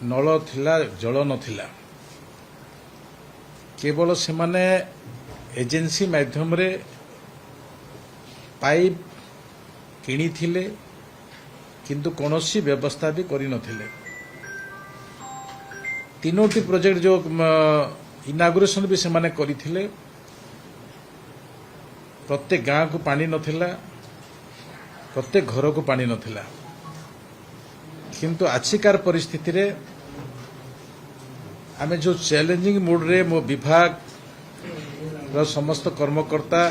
नल थिला जल नथिला केवल से माने एजेंसी माध्यम रे पाइप किनी थिले किंतु कौनसी व्यवस्था भी करी नथिले। तीनोटी प्रोजेक्ट जो इनागुरेशन भी से माने करी थिले प्रत्येक गाँव को पानी नथिला प्रत्येक घर को पानी नथिला किंतु आछिकार परिस्थिति रे आमे जो चैलेंजिंग मूड रे मो विभाग रो समस्त कर्मकर्ता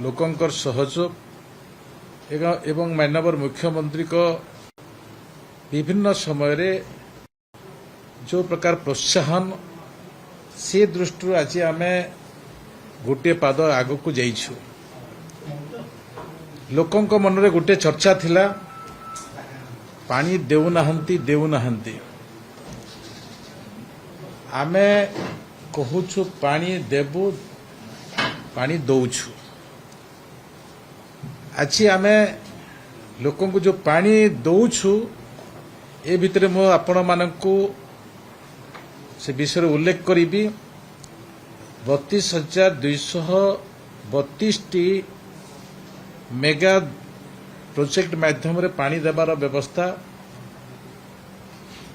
लोकंकर सहयोग एवं माननीय मुख्यमंत्री को विभिन्न समय रे जो प्रकार प्रोत्साहन से दृष्टि आज आमे गोटे पाद आग को जाइछु। लोकंक मन रे गोटे चर्चा थिला पानी देउनाहंती आमे कहूछु पानी देबु पानी दौछु। आज आमे लोकं को जो पानी दौछु ए भितरे मो आपण मानकु से विषय उल्लेख करी 32,232 टी मेगा प्रोजेक्ट माध्यम रे पानी देवार व्यवस्था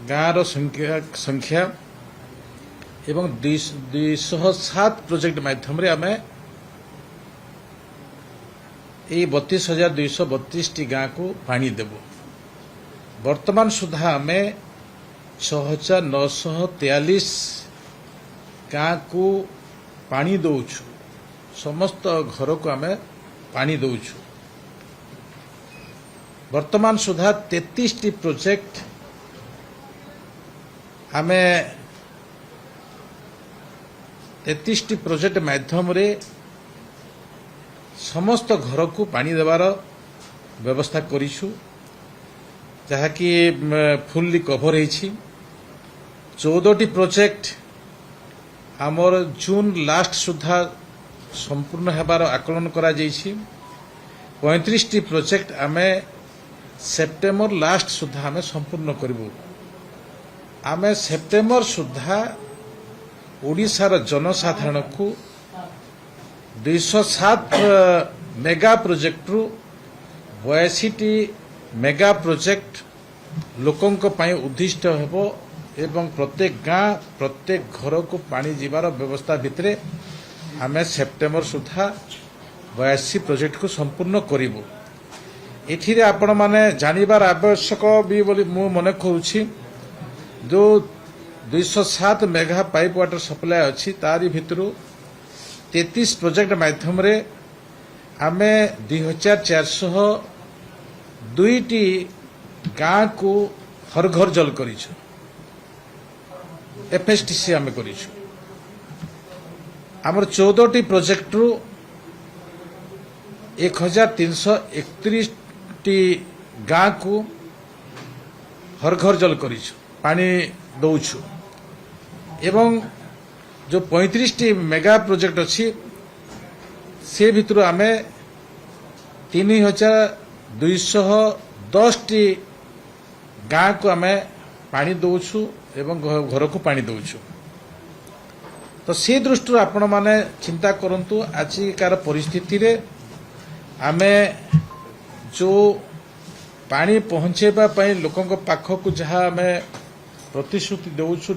गाँव संख्या एवं 207 प्रोजेक्ट माध्यम रे आमे 32,232 टी गाँव को पानी देबो। वर्तमान सुधा आमे 6,943 गाँव को पानी दौछु। समस्त घर को आमे पानी दौछु। वर्तमान सुधा 33 टी प्रोजेक्ट आमे 33 टी प्रोजेक्ट माध्यम रे समस्त घर को पानी देवार व्यवस्था करिछु जहा कि फुल्ली कभर होईछि। 14 टी प्रोजेक्ट आमर जून लास्ट सुधा संपूर्ण हेबार आकलन करा जाइछि। 35 टी प्रोजेक्ट आमे सेप्टेम्बर लास्ट सुधा आमे संपूर्ण करिबु। आमे सेप्टेम्बर सुधा ओडिशार जनसाधारण को 207 मेगा प्रोजेक्ट रु 82 टी मेगा प्रोजेक्ट लोकं को पाई उद्दिष्ट हेबो एवं प्रत्येक गाँ प्रत्येक घर को पानी जीवार व्यवस्था भितरे आमे सेप्टेम्बर सुधा 82 प्रोजेक्ट को संपूर्ण करिबु। एथिरे आपण माने जानिबार आवश्यक भी बोली मु मने कहूछि जो 207 मेगा पाइप वाटर सप्लाई अच्छी तारी भितरु 33 प्रोजेक्ट माध्यम रे आमे 2,402 टी गाँ को हर घर जल करिछु। एफएसटीसी आमे करिछु। आमर 14 टी प्रोजेक्ट रु 1,331 टी गाँ को हर घर जल करिछु पानी दौछु एवं जो 35 टी मेगा प्रोजेक्ट अच्छी से भितर आमे 3,210 टी गाँ को आमे पानी दौछु एवं घर को पानी दौछु। तो से दृष्टि आपण माने चिंता करंतु आजिकार परिस्थिति रे आमे जो पानी पहुंचेबा पई लोकन को पाख को जहाँ आमे प्रतिश्रुति देउछु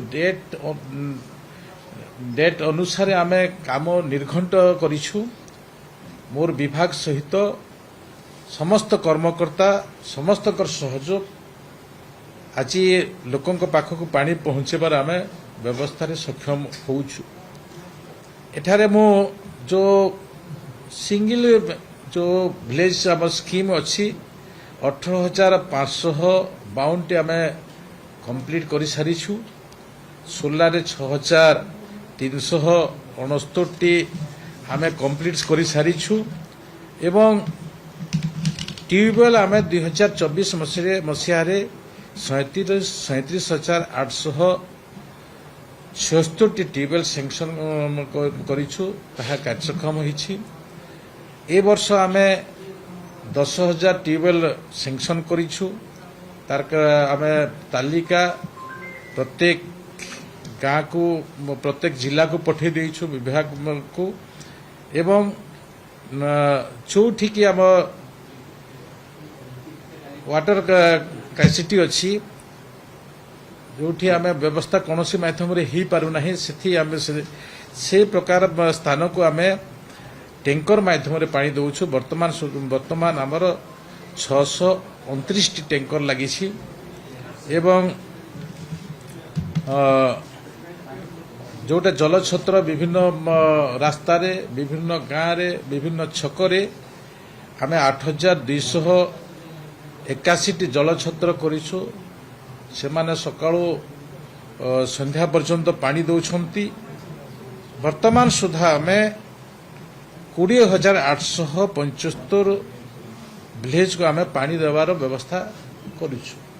डेट अनुसार आमे काम निर्घंट करिछु। मोर विभाग सहित समस्त कर्मकर्ता समस्त कर सहयोग आज लोकन को पाख को पानी पहुंचेबार आमे व्यवस्था रे सक्षम होउछु। एठारे मो जो सिंगल जो विलेज आम स्कीम अच्छी 18,552 टी आमे कंप्लीट करि सारिछु। सोलार 6,369 टी आमे कंप्लीट करि सारिछु एवं ट्यूबवेल आमे 2024 मसीहा रे 37,876 टी ट्यूबवेल सैंक्शन करिछु ताहा कार्यक्रम होइछि। ए वर्ष आमे 10,000 ट्यूबवेल सैंक्शन करिछु तार आमे तालिका प्रत्येक गाँ को प्रत्येक जिला को पठे देइछु विभाग को एवं चौठी की आम वाटर कैपेसिटी अच्छी जोठी आम व्यवस्था कौन माध्यम हो पारुना से प्रकार स्थान को आम टैंकर माध्यम पानी दौचु वर्तमान आमर 629 टैंकर लगी एवं जोटा जलछत्र विभिन्न रास्ता रे विभिन्न गाँव रे विभिन्न छकरे आम 8281 जलछत्र करिछु से माने सकाळु संध्या पर्यंत पानी दौछंती वर्तमान सुधा आम 20,875 विलेज को आम पानी देवार व्यवस्था करिछु।